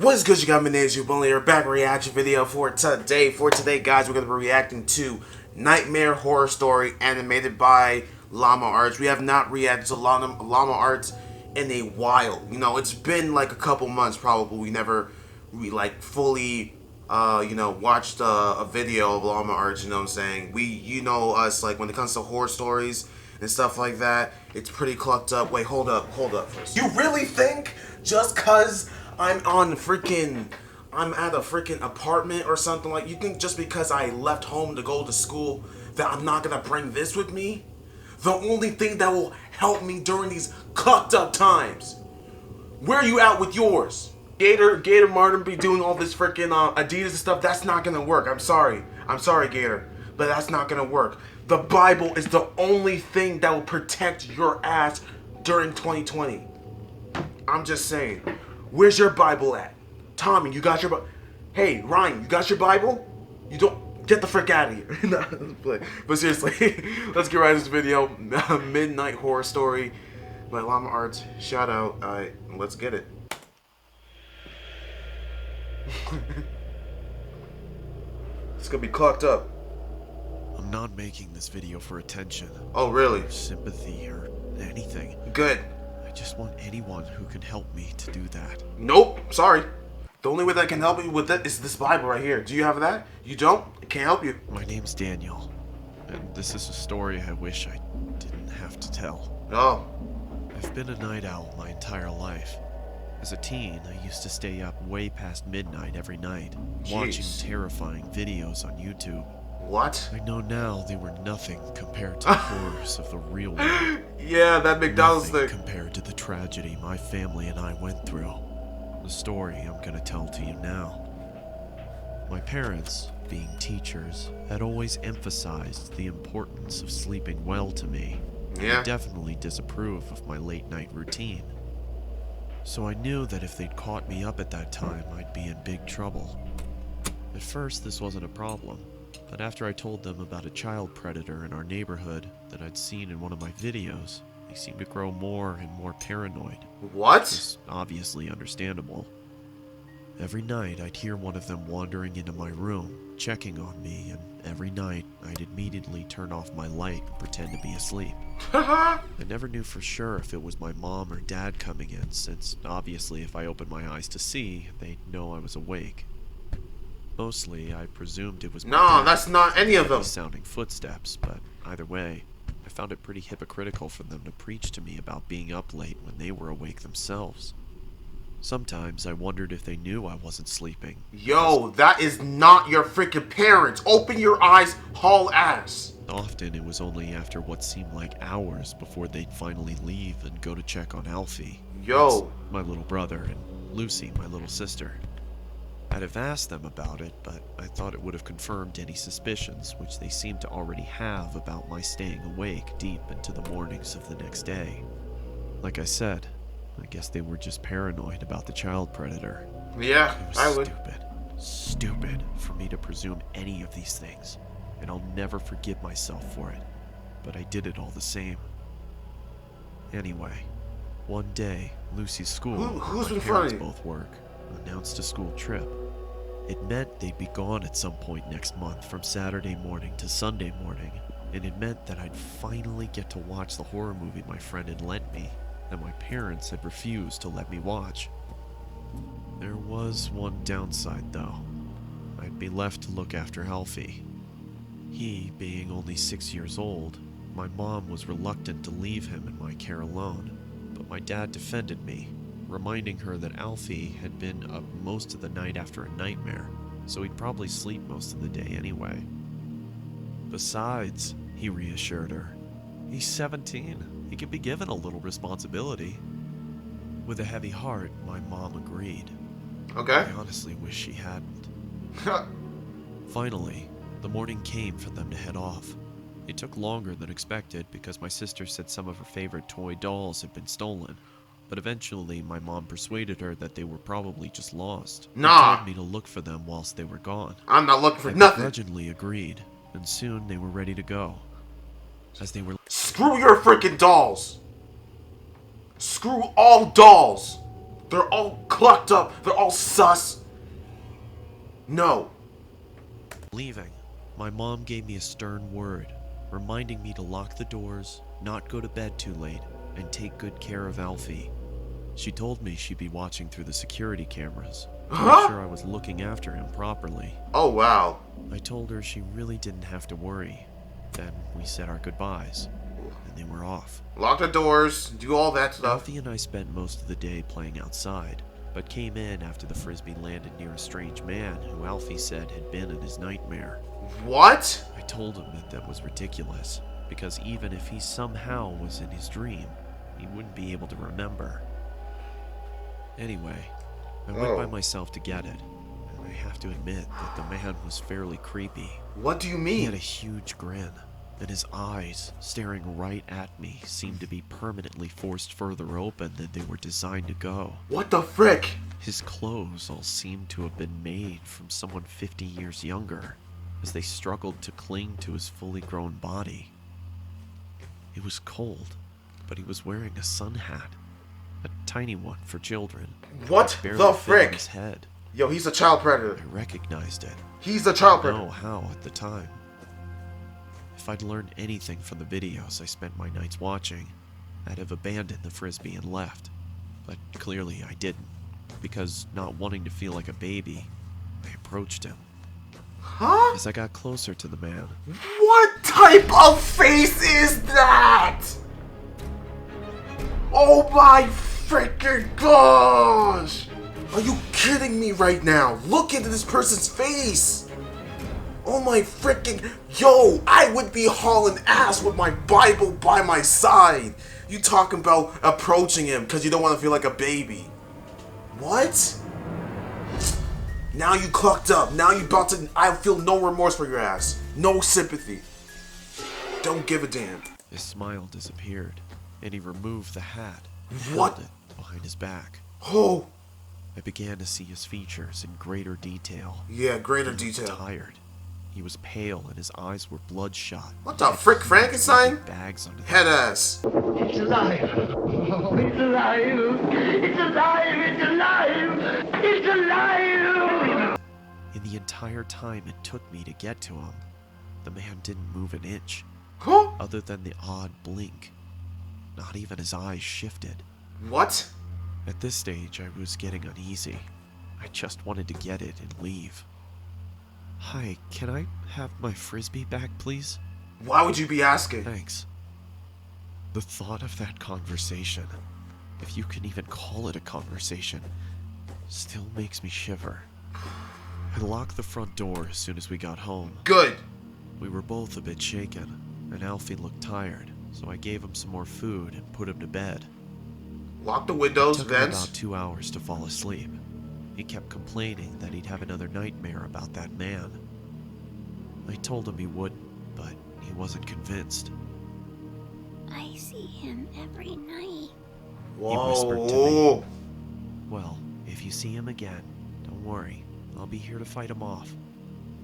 What's good, you got? My name is Only here, back reaction video for today. Guys, we're going to be reacting to Nightmare Horror Story animated by Llama Arts. We have not reacted to Llama Arts in a while. You know, it's been like a couple months probably. We like fully, watched a video of Llama Arts, you know what I'm saying? You know us, like when it comes to horror stories and stuff like that, it's pretty clucked up. Wait, hold up first. You really think just cause I'm at a freaking apartment or something, like, you think just because I left home to go to school that I'm not gonna bring this with me? The only thing that will help me during these clucked up times. Where are you at with yours? Gator Martin be doing all this freaking Adidas and stuff. That's not gonna work. I'm sorry, Gator, but that's not gonna work. The Bible is the only thing that will protect your ass during 2020. I'm just saying. Where's your Bible at? Tommy, you got your Bible? Hey, Ryan, you got your Bible? You don't? Get the frick out of here. But seriously, let's get right into this video. Midnight Horror Story by Llama Arts. Shout out. Let's get it. It's gonna be clocked up. I'm not making this video for attention. Oh, really? Or sympathy or anything. Good. I just want anyone who can help me to do that. Nope, sorry. The only way that I can help you with that is this Bible right here. Do you have that? You don't? I can't help you. My name's Daniel, and this is a story I wish I didn't have to tell. Oh. I've been a night owl my entire life. As a teen, I used to stay up way past midnight every night, watching terrifying videos on YouTube. What? I know now they were nothing compared to the horrors of the real world. Yeah, that McDonald's thing. Compared to the tragedy my family and I went through. The story I'm gonna tell to you now. My parents, being teachers, had always emphasized the importance of sleeping well to me. Yeah. They definitely disapprove of my late night routine. So I knew that if they'd caught me up at that time, I'd be in big trouble. At first, this wasn't a problem. But after I told them about a child predator in our neighborhood that I'd seen in one of my videos, they seemed to grow more and more paranoid. What? It's obviously understandable. Every night I'd hear one of them wandering into my room, checking on me, and every night I'd immediately turn off my light and pretend to be asleep. I never knew for sure if it was my mom or dad coming in, since obviously if I opened my eyes to see, they'd know I was awake. Mostly, I presumed it was my dad. That's not any of them. Sounding footsteps, but either way, I found it pretty hypocritical for them to preach to me about being up late when they were awake themselves. Sometimes I wondered if they knew I wasn't sleeping. Yo, that is not your freaking parents. Open your eyes, haul ass. Often it was only after what seemed like hours before they'd finally leave and go to check on Alfie. Yo. That's my little brother, and Lucy, my little sister. I'd have asked them about it, but I thought it would have confirmed any suspicions which they seemed to already have about my staying awake deep into the mornings of the next day. Like I said, I guess they were just paranoid about the child predator. Yeah, It was stupid for me to presume any of these things, and I'll never forgive myself for it, but I did it all the same. Anyway, one day, Lucy's school, Who's my in front parents of you? both work, announced a school trip. It meant they'd be gone at some point next month from Saturday morning to Sunday morning, and it meant that I'd finally get to watch the horror movie my friend had lent me, that my parents had refused to let me watch. There was one downside though. I'd be left to look after Alfie. He, being only 6 years old, my mom was reluctant to leave him in my care alone, but my dad defended me, reminding her that Alfie had been up most of the night after a nightmare, so he'd probably sleep most of the day anyway. Besides, he reassured her, he's 17, he can be given a little responsibility. With a heavy heart, my mom agreed. Okay. I honestly wish she hadn't. Finally, the morning came for them to head off. It took longer than expected because my sister said some of her favorite toy dolls had been stolen. But eventually, my mom persuaded her that they were probably just lost. Nah. She told me to look for them whilst they were gone. I'm not looking for I nothing. begrudgingly agreed, and soon they were ready to go. As they were... Screw your freaking dolls. Screw all dolls. They're all clucked up. They're all sus. No. Leaving, my mom gave me a stern word, reminding me to lock the doors, not go to bed too late, and take good care of Alfie. She told me she'd be watching through the security cameras to make sure I was looking after him properly. Oh, wow. I told her she really didn't have to worry. Then we said our goodbyes, and they were off. Lock the doors, do all that stuff. Alfie and I spent most of the day playing outside, but came in after the frisbee landed near a strange man who Alfie said had been in his nightmare. What? I told him that was ridiculous, because even if he somehow was in his dream, he wouldn't be able to remember. Anyway, I went by myself to get it, and I have to admit that the man was fairly creepy. What do you He mean? had a huge grin, and his eyes, staring right at me, seemed to be permanently forced further open than they were designed to go. What the frick? His clothes all seemed to have been made from someone 50 years younger, as they struggled to cling to his fully grown body. It was cold, but he was wearing a sun hat, a tiny one for children. What barely the fit on frick? his head. Yo, he's a child predator. I recognized it. He's a child I didn't predator. know how at the time. If I'd learned anything from the videos I spent my nights watching, I'd have abandoned the frisbee and left. But clearly I didn't, because not wanting to feel like a baby, I approached him. Huh? As I got closer to the man, What type of face is that? Oh my freaking gosh! Are you kidding me right now? Look into this person's face! Oh my freaking... Yo, I would be hauling ass with my Bible by my side. You talking about approaching him because you don't want to feel like a baby. What? Now you clucked up. Now you about to... I feel no remorse for your ass. No sympathy. Don't give a damn. his smile disappeared, and he removed the hat and What? held it behind his back. Oh, I began to see his features in greater detail. yeah, greater He was detail. tired. He was pale, and his eyes were bloodshot. What the frick, Frankenstein? Bags under Head ass. It's alive. Oh, it's alive. It's alive. It's alive. It's alive. In the entire time it took me to get to him, the man didn't move an inch, Huh? other than the odd blink. Not even his eyes shifted. What? At this stage, I was getting uneasy. I just wanted to get it and leave. Hi, can I have my frisbee back, please? Why would you be asking? Thanks. The thought of that conversation, if you can even call it a conversation, still makes me shiver. I locked the front door as soon as we got home. Good. We were both a bit shaken, and Alfie looked tired, so I gave him some more food and put him to bed. Lock the windows, It took him vents. about 2 hours to fall asleep. He kept complaining that he'd have another nightmare about that man. I told him he wouldn't, but he wasn't convinced. I see him every night. whispered to Whoa. Well, if you see him again, don't worry. I'll be here to fight him off.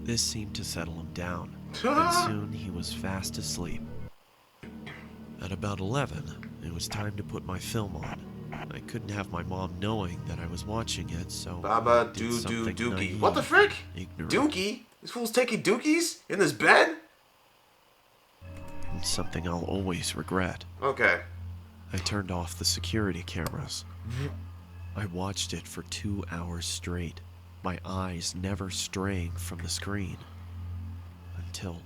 This seemed to settle him down, and soon he was fast asleep. At about 11, it was time to put my film on. I couldn't have my mom knowing that I was watching it, so Baba I did doo doo something dookie. naive, What the frick? ignorant, Dookie? This fool's taking dookies? In his bed? and something I'll always regret. Okay. I turned off the security cameras. I watched it for 2 hours straight, my eyes never straying from the screen. Until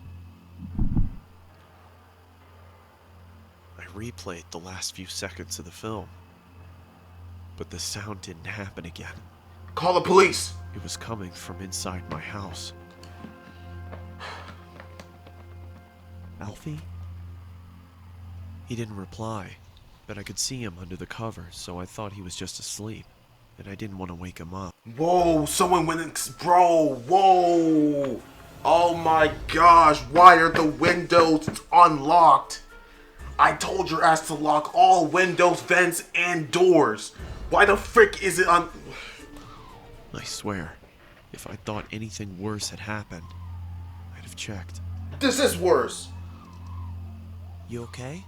I replayed the last few seconds of the film. But the sound didn't happen again. Call the police. It was coming from inside my house. Alfie? He didn't reply, but I could see him under the covers, so I thought he was just asleep, and I didn't want to wake him up. Whoa, someone went in. Bro, whoa. Oh my gosh, why are the windows unlocked? I told your ass to lock all windows, vents, and doors. Why the frick is it on? I swear, if I thought anything worse had happened, I'd have checked. This is worse. You okay?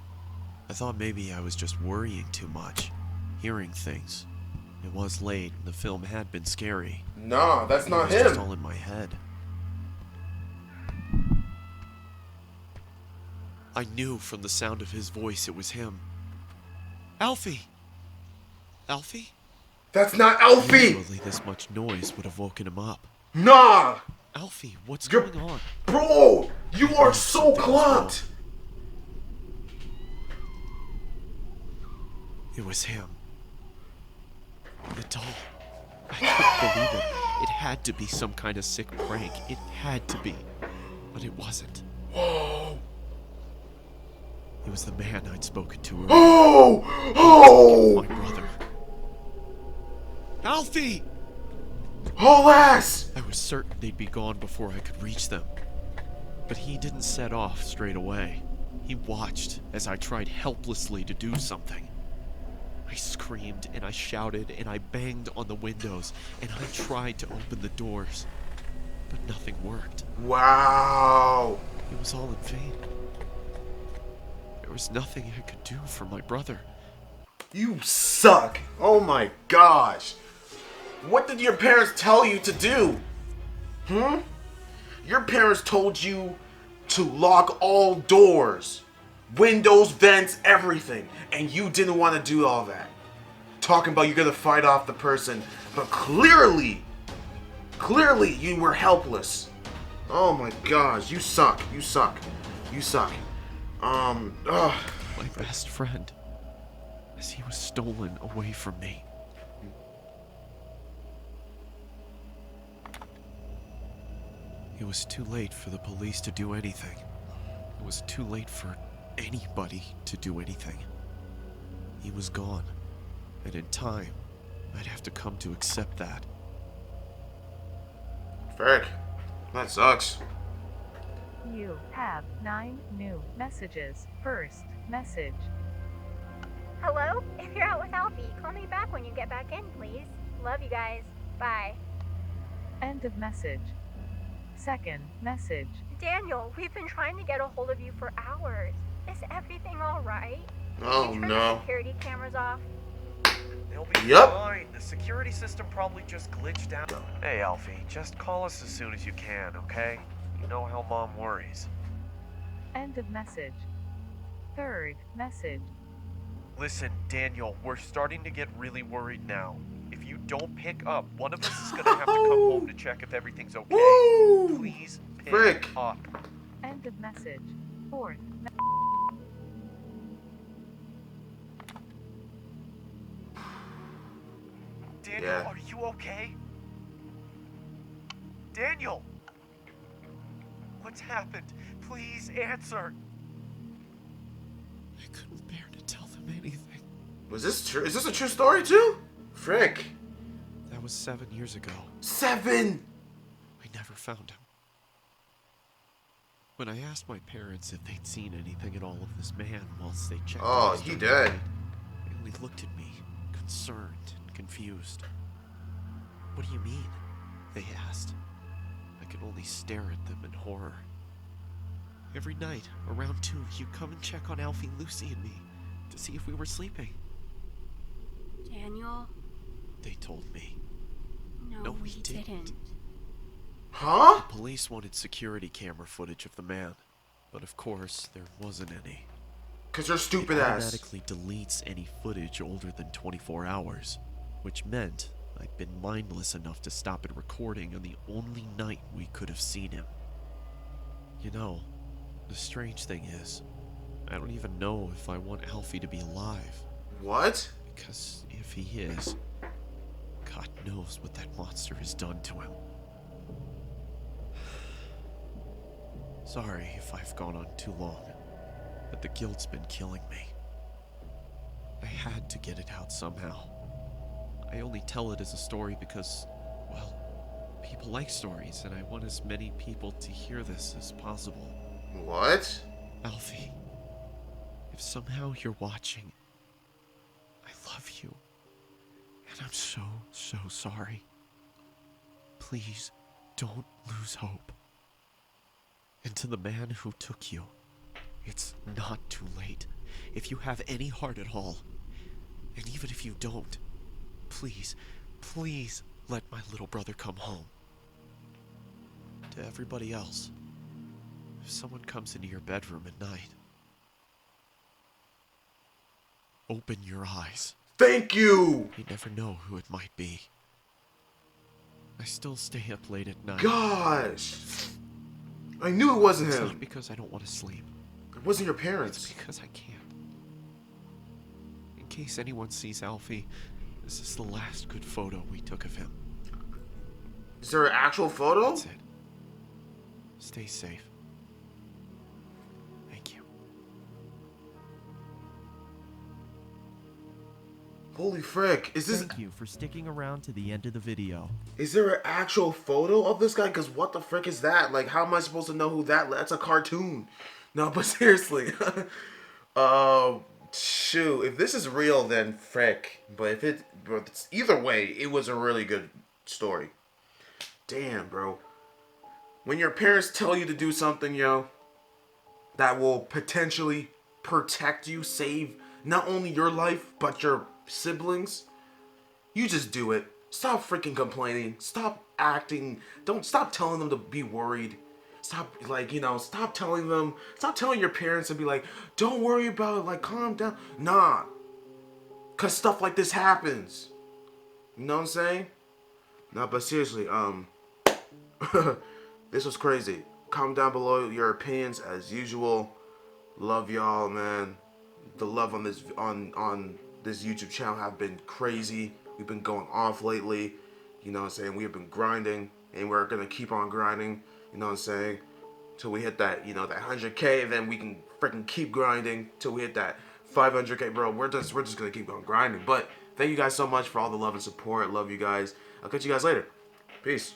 I thought maybe I was just worrying too much, hearing things. It was late, and the film had been scary. Nah, that's not It was just him. all in my head. I knew from the sound of his voice it was him. Alfie! Alfie? That's not Alfie! Usually this much noise would have woken him up. Nah! Alfie, what's You're- going on? Bro, you are so Something was wrong. clocked! It was him. The doll. I couldn't believe it. It had to be some kind of sick prank. It had to be. But it wasn't. Whoa! It was the man I'd spoken to earlier. Oh! Oh! My brother. Alfie! Haul ass! I was certain they'd be gone before I could reach them. But he didn't set off straight away. He watched as I tried helplessly to do something. I screamed and I shouted and I banged on the windows and I tried to open the doors. But nothing worked. Wow! It was all in vain. There was nothing I could do for my brother. You suck! Oh my gosh! What did your parents tell you to do? Your parents told you to lock all doors, windows, vents, everything, and you didn't want to do all that. Talking about you're gonna fight off the person, but clearly you were helpless. Oh my gosh, you suck, you suck, you suck. Ugh. My best friend, as he was stolen away from me. It was too late for the police to do anything. It was too late for anybody to do anything. He was gone, and in time, I'd have to come to accept that. Frick, that sucks. You have 9 new messages. First message. Hello? If you're out with Alfie, call me back when you get back in, please. Love you guys. Bye. End of message. Second message. Daniel, we've been trying to get a hold of you for hours. Is everything alright? Oh Did you turn the no. security cameras off? They'll be Yup. fine. The security system probably just glitched out. Hey, Alfie, just call us as soon as you can, okay? You know how Mom worries. End of message. Third message. Listen, Daniel, we're starting to get really worried now. If you don't pick up, one of us is gonna have to come home to check if everything's okay. Woo! Please pick Frick. up. End of message. Fourth Daniel, Yeah. are you okay? Daniel! What's happened? Please answer. I couldn't bear to tell them anything. Was this true? Is this a true story too? Frick. That was 7 years ago. 7! I never found him. When I asked my parents if they'd seen anything at all of this man whilst they checked Oh, on us he during the dead. night, they only looked at me, concerned and confused. What do you mean? They asked. I could only stare at them in horror. Every night, around 2, you'd come and check on Alfie, Lucy, and me to see if we were sleeping. Daniel? They told me. No, No, we we didn't. didn't. Huh? Police wanted security camera footage of the man, but of course, there wasn't any. Cause you're It stupid ass. automatically deletes any footage older than 24 hours, which meant I'd been mindless enough to stop it recording on the only night we could have seen him. You know, the strange thing is, I don't even know if I want Alfie to be alive, What? because if he is, God knows what that monster has done to him. Sorry if I've gone on too long, but the guilt's been killing me. I had to get it out somehow. I only tell it as a story because, well, people like stories, and I want as many people to hear this as possible. What? Alfie, if somehow you're watching, I love you, and I'm so sorry. Please, don't lose hope. And to the man who took you, it's not too late. If you have any heart at all, and even if you don't, Please, please let my little brother come home. To everybody else, if someone comes into your bedroom at night, open your eyes. Thank you! You never know who it might be. I still stay up late at night. Gosh! I knew it wasn't It's him. not because I don't want to sleep. It wasn't your It's parents. because I can't. In case anyone sees Alfie, this is the last good photo we took of him. Is there an actual photo? That's it. Stay safe. Thank you. Holy frick. Thank you for sticking around to the end of the video. Is there an actual photo of this guy? Because what the frick is that? Like, how am I supposed to know who that's a cartoon. No, but seriously. Shoot. If this is real, then frick. But it's, either way, it was a really good story. Damn, bro. When your parents tell you to do something, yo, that will potentially protect you, save not only your life, but your siblings, you just do it. Stop freaking complaining. Stop acting. Don't stop telling them to be worried. Stop, like, you know, stop telling your parents and be like, don't worry about it, like, calm down. Nah. Cause stuff like this happens. You know what I'm saying? No, but seriously, this was crazy. Comment down below your opinions as usual. Love y'all, man. The love on this this YouTube channel have been crazy. We've been going off lately. You know what I'm saying? We have been grinding, and we're gonna keep on grinding. You know what I'm saying? Till we hit that, you know, that 100K, and then we can freaking keep grinding till we hit that 500K, bro. We're just gonna keep on grinding. But thank you guys so much for all the love and support. Love you guys. I'll catch you guys later. Peace.